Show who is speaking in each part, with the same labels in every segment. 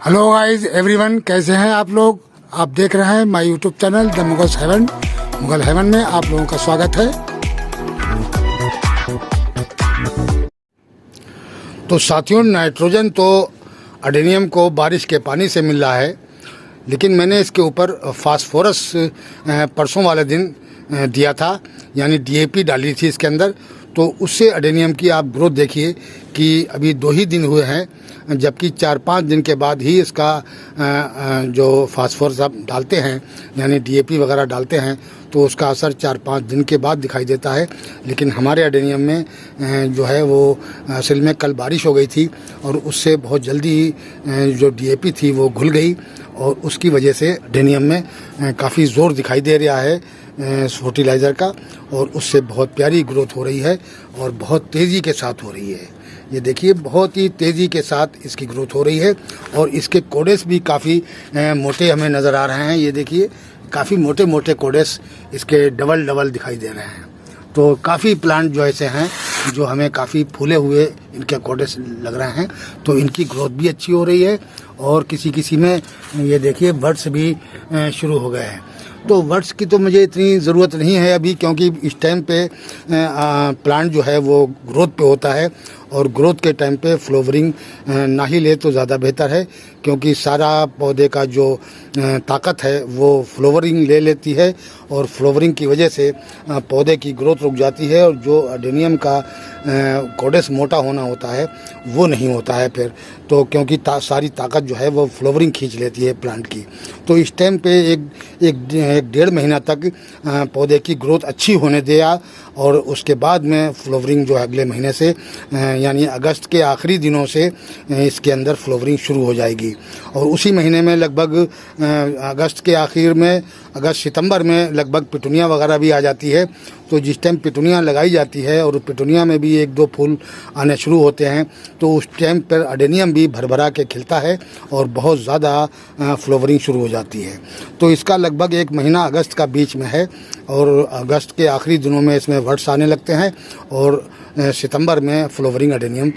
Speaker 1: Hello guys everyone, कैसे हैं आप लोग। आप देख रहे हैं my YouTube channel the Mughal heaven. Mughal heaven में आप लोगों का स्वागत है। तो साथियों, नाइट्रोजन तो एडेनियम को बारिश के पानी से मिल रहा है, लेकिन मैंने इसके ऊपर फास्फोरस परसों वाले दिन दिया था, यानी डीएपी डाली थी इसके अंदर। तो उससे एडेनियम की आप ग्रोथ देखिए कि अभी 2 ही दिन हुए हैं, जबकि 4-5 दिन के बाद ही इसका जो फास्फोरस आप डालते हैं यानी डीएपी वगैरह डालते हैं तो उसका असर 4-5 दिन के बाद दिखाई देता है। लेकिन हमारे एडेनियम में जो है वो असल में कल बारिश हो गई थी और उससे बहुत जल्दी जो डीएपी थी वो घुल गई और उसकी वजह से एडेनियम में काफ़ी ज़ोर दिखाई दे रहा है फर्टिलाइज़र का, और उससे बहुत प्यारी ग्रोथ हो रही है और बहुत तेज़ी के साथ हो रही है। ये देखिए, बहुत ही तेज़ी के साथ इसकी ग्रोथ हो रही है और इसके कोडेस भी काफ़ी मोटे हमें नज़र आ रहे हैं। ये देखिए, काफ़ी मोटे मोटे कोडेस इसके डबल दिखाई दे रहे हैं। तो काफ़ी प्लांट जो ऐसे हैं जो हमें काफ़ी फूले हुए इनके कोडेस लग रहे हैं, तो इनकी ग्रोथ भी अच्छी हो रही है। और किसी में ये देखिए बर्ड्स भी शुरू हो गए हैं। तो वर्ड्स की तो मुझे इतनी ज़रूरत नहीं है अभी, क्योंकि इस टाइम पे प्लांट जो है वो ग्रोथ पे होता है और ग्रोथ के टाइम पे फ्लावरिंग ना ही ले तो ज़्यादा बेहतर है, क्योंकि सारा पौधे का जो ताकत है वो फ्लावरिंग ले लेती है और फ्लावरिंग की वजह से पौधे की ग्रोथ रुक जाती है और जो एडेनियम का कोडेस मोटा होना होता है वो नहीं होता है फिर, तो क्योंकि सारी ताकत जो है वो फ्लावरिंग खींच लेती है प्लांट की। तो इस टाइम पे एक 1.5 महीना तक पौधे की ग्रोथ अच्छी होने दिया और उसके बाद में फ्लावरिंग जो है अगले महीने से यानी अगस्त के आखिरी दिनों से इसके अंदर फ्लावरिंग शुरू हो जाएगी। और उसी महीने में लगभग अगस्त के आखिर में, अगस्त सितंबर में लगभग पिटूनिया वगैरह भी आ जाती है। तो जिस टाइम पिटूनिया लगाई जाती है और पिटूनिया में भी 1-2 फूल आने शुरू होते हैं, तो उस टाइम पर एडेनियम भी भरभरा के खिलता है और बहुत ज़्यादा फ्लावरिंग शुरू हो जाती है। तो इसका लगभग 1 महीना अगस्त का बीच में है और अगस्त के आखिरी दिनों में इसमें वर्ड्स आने लगते हैं और सितंबर में फ्लावरिंग एडेनियम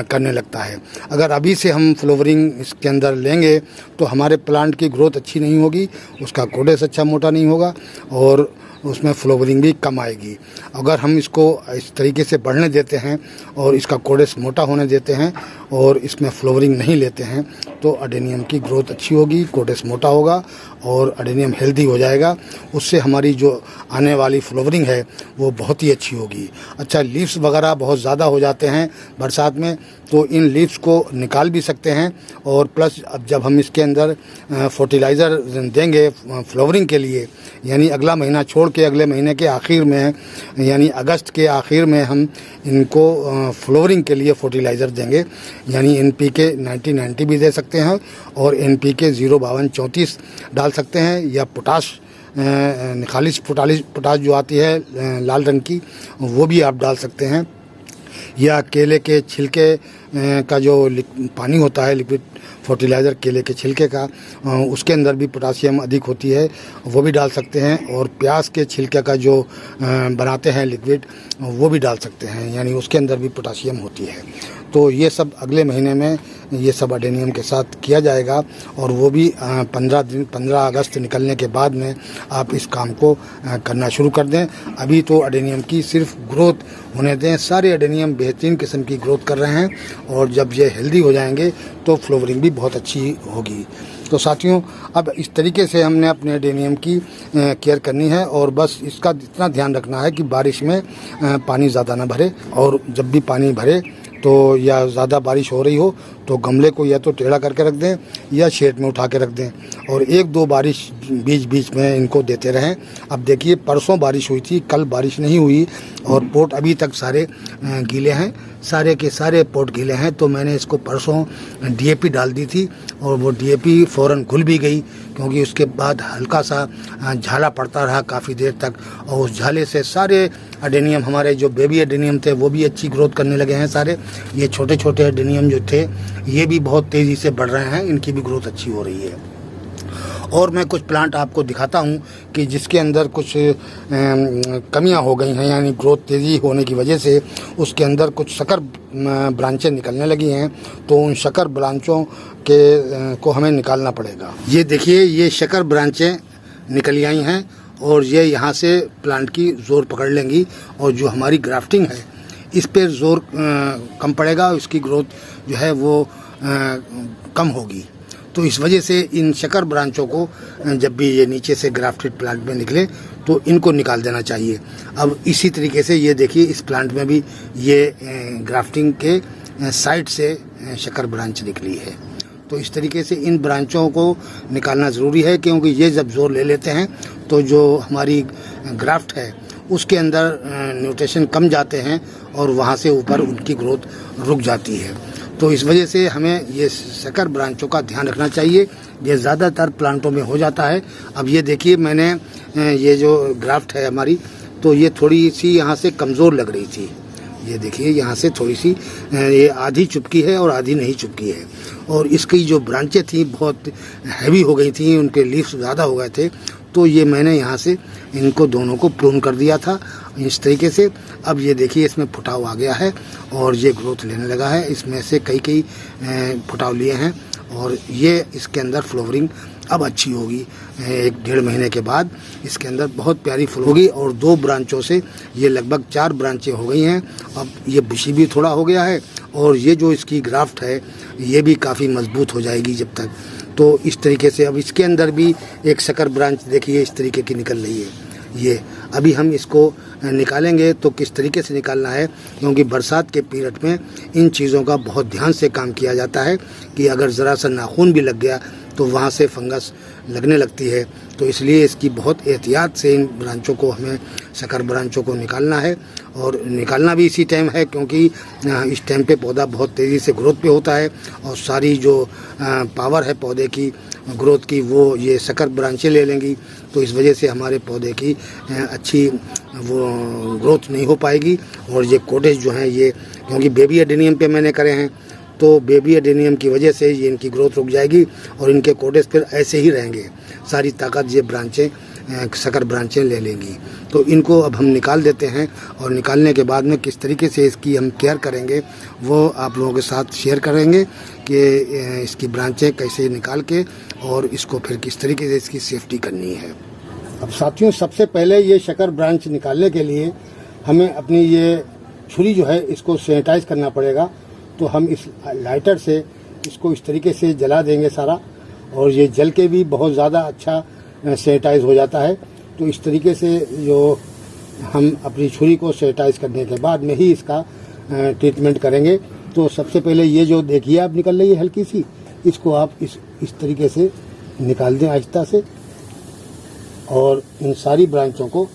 Speaker 1: करने लगता है। अगर अभी से हम फ्लावरिंग इसके अंदर लेंगे तो हमारे प्लांट की ग्रोथ अच्छी नहीं होगी, उसका कोडेस अच्छा मोटा नहीं होगा और उसमें फ्लावरिंग भी कम आएगी। अगर हम इसको इस तरीके से बढ़ने देते हैं और इसका कोडेस मोटा होने देते हैं और इसमें फ्लावरिंग नहीं लेते हैं तो एडेनियम की ग्रोथ अच्छी होगी, कोडेस मोटा होगा और एडेनियम हेल्दी हो जाएगा। उससे हमारी जो आने वाली फ्लावरिंग है वो बहुत ही अच्छी होगी। अच्छा, लीव्स वगैरह बहुत ज़्यादा हो जाते हैं बरसात में, तो इन लीव्स को निकाल भी सकते हैं। और प्लस अब जब हम इसके अंदर फर्टिलाइज़र देंगे फ्लावरिंग के लिए, यानी अगला महीना छोड़ के अगले महीने के आखिर में यानी अगस्त के आखिर में हम इनको फ्लावरिंग के लिए फर्टिलाइज़र देंगे, यानी NPK 90-90 भी दे सकते हैं और NPK 052-34 डाल सकते हैं, या पोटाश खालिश पोटाश जो आती है लाल रंग की वो भी आप डाल सकते हैं, या केले के छिलके का जो पानी होता है लिक्विड फर्टिलाइज़र केले के छिलके का, उसके अंदर भी पोटासियम अधिक होती है, वो भी डाल सकते हैं। और प्याज के छिलके का जो बनाते हैं लिक्विड वो भी डाल सकते हैं, यानी उसके अंदर भी पोटासियम होती है। तो ये सब अगले महीने में ये सब एडेनियम के साथ किया जाएगा और वो भी 15 अगस्त निकलने के बाद में आप इस काम को करना शुरू कर दें। अभी तो एडेनियम की सिर्फ ग्रोथ होने दें। सारे एडेनियम बेहतरीन किस्म की ग्रोथ कर रहे हैं और जब ये हेल्दी हो जाएंगे तो फ्लावरिंग भी बहुत अच्छी होगी। तो साथियों, अब इस तरीके से हमने अपने एडेनियम की केयर करनी है और बस इसका इतना ध्यान रखना है कि बारिश में पानी ज़्यादा ना भरे, और जब भी पानी भरे तो या ज़्यादा बारिश हो रही हो तो गमले को या तो टेढ़ा करके रख दें या शेड में उठा के रख दें और 1-2 बारिश बीच में इनको देते रहें। अब देखिए, परसों बारिश हुई थी, कल बारिश नहीं हुई और पोट अभी तक सारे गीले हैं, सारे के सारे पोट गीले हैं। तो मैंने इसको परसों डीएपी डाल दी थी और वो डीएपी फ़ौरन घुल भी गई, क्योंकि उसके बाद हल्का सा झाला पड़ता रहा काफ़ी देर तक और उस झाले से सारे एडेनियम, हमारे जो बेबी एडेनियम थे वो भी अच्छी ग्रोथ करने लगे हैं सारे। ये छोटे छोटे एडेनियम जो थे ये भी बहुत तेज़ी से बढ़ रहे हैं, इनकी भी ग्रोथ अच्छी हो रही है। और मैं कुछ प्लांट आपको दिखाता हूं कि जिसके अंदर कुछ कमियां हो गई हैं, यानी ग्रोथ तेज़ी होने की वजह से उसके अंदर कुछ शकर ब्रांचें निकलने लगी हैं। तो उन शकर ब्रांचों को हमें निकालना पड़ेगा। ये देखिए, ये शकर ब्रांचें निकल आई हैं और ये यहाँ से प्लांट की ज़ोर पकड़ लेंगी और जो हमारी ग्राफ्टिंग है इस पर ज़ोर कम पड़ेगा, इसकी ग्रोथ जो है वो कम होगी। तो इस वजह से इन शकर ब्रांचों को जब भी ये नीचे से ग्राफ्टेड प्लांट में निकले तो इनको निकाल देना चाहिए। अब इसी तरीके से ये देखिए, इस प्लांट में भी ये ग्राफ्टिंग के साइड से शकर ब्रांच निकली है। तो इस तरीके से इन ब्रांचों को निकालना ज़रूरी है, क्योंकि ये जब जोर ले लेते हैं तो जो हमारी ग्राफ्ट है उसके अंदर न्यूट्रिशन कम जाते हैं और वहाँ से ऊपर उनकी ग्रोथ रुक जाती है। तो इस वजह से हमें ये शकर ब्रांचों का ध्यान रखना चाहिए। ये ज़्यादातर प्लांटों में हो जाता है। अब ये देखिए, मैंने ये जो ग्राफ्ट है हमारी, तो ये थोड़ी सी यहाँ से कमज़ोर लग रही थी। ये देखिए, यहाँ से थोड़ी सी ये आधी चुपकी है और आधी नहीं चुपकी है। और इसकी जो ब्रांचें थी बहुत हैवी हो गई थी, उनके लीव्स ज़्यादा हो गए थे। तो ये मैंने यहाँ से इनको दोनों को प्रून कर दिया था इस तरीके से। अब ये देखिए, इसमें फुटाव आ गया है और ये ग्रोथ लेने लगा है। इसमें से कई फुटाव लिए हैं और ये इसके अंदर फ्लावरिंग अब अच्छी होगी। 1-1.5 महीने के बाद इसके अंदर बहुत प्यारी फूल होगी और 2 ब्रांचों से ये लगभग 4 ब्रांचें हो गई हैं। अब ये बुशी भी थोड़ा हो गया है और ये जो इसकी ग्राफ्ट है ये भी काफ़ी मजबूत हो जाएगी जब तक। तो इस तरीके से अब इसके अंदर भी एक शकर ब्रांच देखिए इस तरीके की निकल रही है। ये अभी हम इसको निकालेंगे तो किस तरीके से निकालना है, क्योंकि बरसात के पीरियड में इन चीज़ों का बहुत ध्यान से काम किया जाता है कि अगर ज़रा सा नाखून भी लग गया तो वहाँ से फंगस लगने लगती है। तो इसलिए इसकी बहुत एहतियात से इन ब्रांचों को हमें शकर ब्रांचों को निकालना है और निकालना भी इसी टाइम है, क्योंकि इस टाइम पे पौधा बहुत तेज़ी से ग्रोथ पे होता है और सारी जो पावर है पौधे की ग्रोथ की वो ये शकर ब्रांचें ले लेंगी। तो इस वजह से हमारे पौधे की अच्छी वो ग्रोथ नहीं हो पाएगी। और ये कोडेज जो हैं ये, क्योंकि बेबी एडेनियम पे मैंने करे हैं, तो बेबी एडेनियम की वजह से ये इनकी ग्रोथ रुक जाएगी और इनके कोडेज फिर ऐसे ही रहेंगे। सारी ताकत ये ब्रांचें शकर ब्रांचें ले लेंगी। तो इनको अब हम निकाल देते हैं और निकालने के बाद में किस तरीके से इसकी हम केयर करेंगे वो आप लोगों के साथ शेयर करेंगे कि इसकी ब्रांचें कैसे निकाल के और इसको फिर किस तरीके से इसकी सेफ्टी करनी है। अब साथियों, सबसे पहले ये शकर ब्रांच निकालने के लिए हमें अपनी ये छुरी जो है इसको सैनिटाइज करना पड़ेगा। तो हम इस लाइटर से इसको इस तरीके से जला देंगे सारा, और ये जल के भी बहुत ज़्यादा अच्छा सैनिटाइज हो जाता है। तो इस तरीके से जो हम अपनी छुरी को सैनिटाइज करने के बाद में ही इसका ट्रीटमेंट करेंगे। तो सबसे पहले ये जो देखिए आप निकल रही है हल्की सी, इसको आप इस तरीके से निकाल दें आहिस्ता से, और इन सारी ब्रांचों को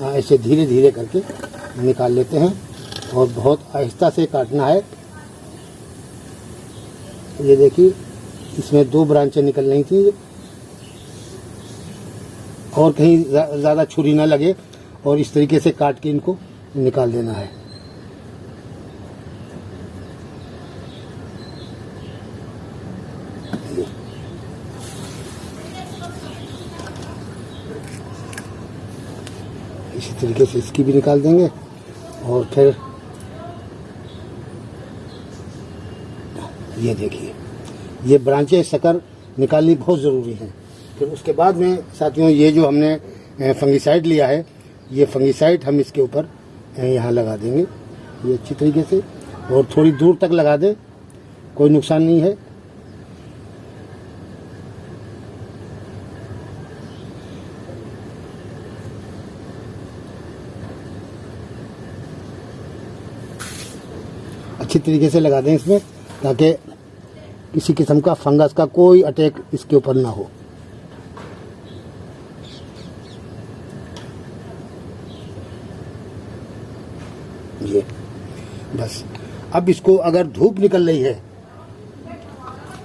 Speaker 1: ऐसे धीरे धीरे करके निकाल लेते हैं और बहुत आहिस्ता से काटना है। ये देखिए, इसमें 2 ब्रांचें निकल रही थी और कहीं ज़्यादा छुरी ना लगे, और इस तरीके से काट के इनको निकाल देना है। इसी तरीके से इसकी भी निकाल देंगे और फिर ये देखिए, ये ब्रांचें शकर निकालनी बहुत ज़रूरी है। फिर उसके बाद में साथियों, ये जो हमने फंगिसाइड लिया है, ये फंगिसाइड हम इसके ऊपर यहाँ लगा देंगे ये अच्छी तरीके से, और थोड़ी दूर तक लगा दें, कोई नुकसान नहीं है। अच्छी तरीके से लगा दें इसमें, ताकि किसी किस्म का फंगस का कोई अटैक इसके ऊपर ना हो। ये बस। अब इसको अगर धूप निकल रही है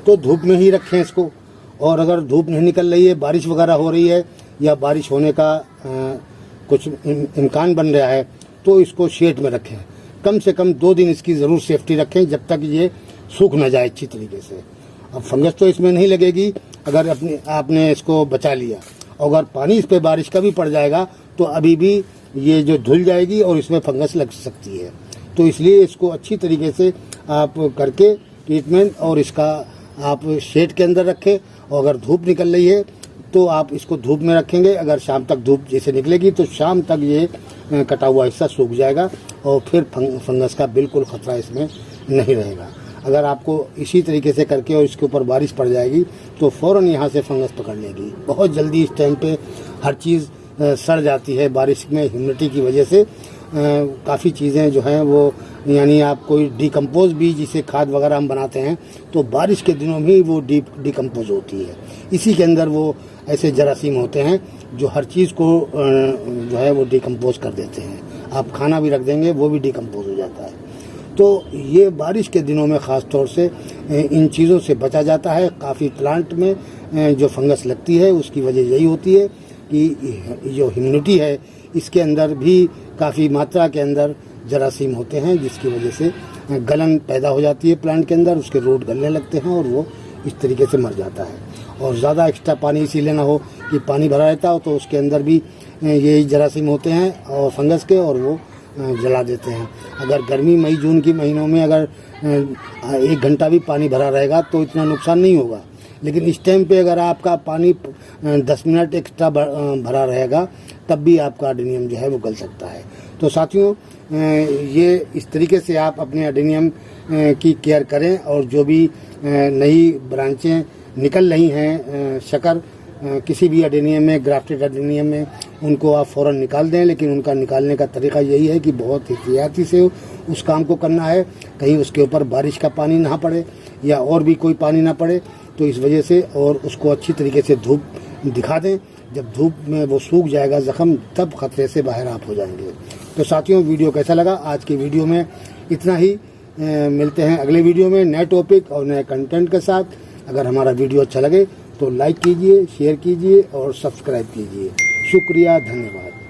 Speaker 1: तो धूप में ही रखें इसको, और अगर धूप नहीं निकल रही है, बारिश वगैरह हो रही है या बारिश होने का कुछ इम्कान बन रहा है, तो इसको शेड में रखें। कम से कम 2 दिन इसकी ज़रूर सेफ्टी रखें, जब तक ये सूख ना जाए अच्छी तरीके से। अब फंगस तो इसमें नहीं लगेगी, अगर आपने इसको बचा लिया, और अगर पानी इस पे बारिश का भी पड़ जाएगा तो अभी भी ये जो धुल जाएगी और इसमें फंगस लग सकती है। तो इसलिए इसको अच्छी तरीके से आप करके ट्रीटमेंट, और इसका आप शेड के अंदर रखें, और अगर धूप निकल रही है तो आप इसको धूप में रखेंगे। अगर शाम तक धूप जैसे निकलेगी तो शाम तक ये कटा हुआ हिस्सा सूख जाएगा और फिर फंगस का बिल्कुल खतरा इसमें नहीं रहेगा। अगर आपको इसी तरीके से करके और इसके ऊपर बारिश पड़ जाएगी तो फ़ौरन यहाँ से फंगस पकड़ लेगी। बहुत जल्दी इस टाइम पे हर चीज़ सड़ जाती है बारिश में, ह्यूमिडिटी की वजह से काफ़ी चीज़ें जो हैं वो, यानी आप कोई डिकम्पोज भी जिसे खाद वगैरह हम बनाते हैं तो बारिश के दिनों में ही वो डिकम्पोज होती है। इसी के अंदर वो ऐसे जरासीम होते हैं जो हर चीज़ को जो है वो डिकम्पोज कर देते हैं। आप खाना भी रख देंगे वो भी डिकम्पोज हो जाता है। तो ये बारिश के दिनों में ख़ास तौर से इन चीज़ों से बचा जाता है। काफ़ी प्लांट में जो फंगस लगती है उसकी वजह यही होती है कि जो ह्यूमिडिटी है इसके अंदर भी काफ़ी मात्रा के अंदर जरासीम होते हैं, जिसकी वजह से गलन पैदा हो जाती है प्लांट के अंदर, उसके रूट गलने लगते हैं और वो इस तरीके से मर जाता है। और ज़्यादा एक्स्ट्रा पानी इसीलिए ना हो कि पानी भरा रहता हो तो उसके अंदर भी यही जरासीम होते हैं और फंगस के, और वो जला देते हैं। अगर गर्मी मई जून के महीनों में अगर 1 घंटा भी पानी भरा रहेगा तो इतना नुकसान नहीं होगा, लेकिन इस टाइम पे अगर आपका पानी 10 मिनट एक्स्ट्रा भरा रहेगा तब भी आपका अडेनियम जो है वो गल सकता है। तो साथियों, ये इस तरीके से आप अपने अडेनियम की केयर करें, और जो भी नई ब्रांचें निकल रही हैं शकर किसी भी अडेनियम में, ग्राफ्टेड अडेनियम में, उनको आप फ़ौरन निकाल दें। लेकिन उनका निकालने का तरीका यही है कि बहुत एहतियाती से उस काम को करना है, कहीं उसके ऊपर बारिश का पानी ना पड़े या और भी कोई पानी ना पड़े, तो इस वजह से, और उसको अच्छी तरीके से धूप दिखा दें। जब धूप में वो सूख जाएगा ज़ख़म तब खतरे से बाहर आप हो जाएंगे। तो साथियों, वीडियो कैसा लगा? आज की वीडियो में इतना ही। मिलते हैं अगले वीडियो में नए टॉपिक और नए कंटेंट के साथ। अगर हमारा वीडियो अच्छा लगे तो लाइक कीजिए, शेयर कीजिए और सब्सक्राइब कीजिए। शुक्रिया, धन्यवाद।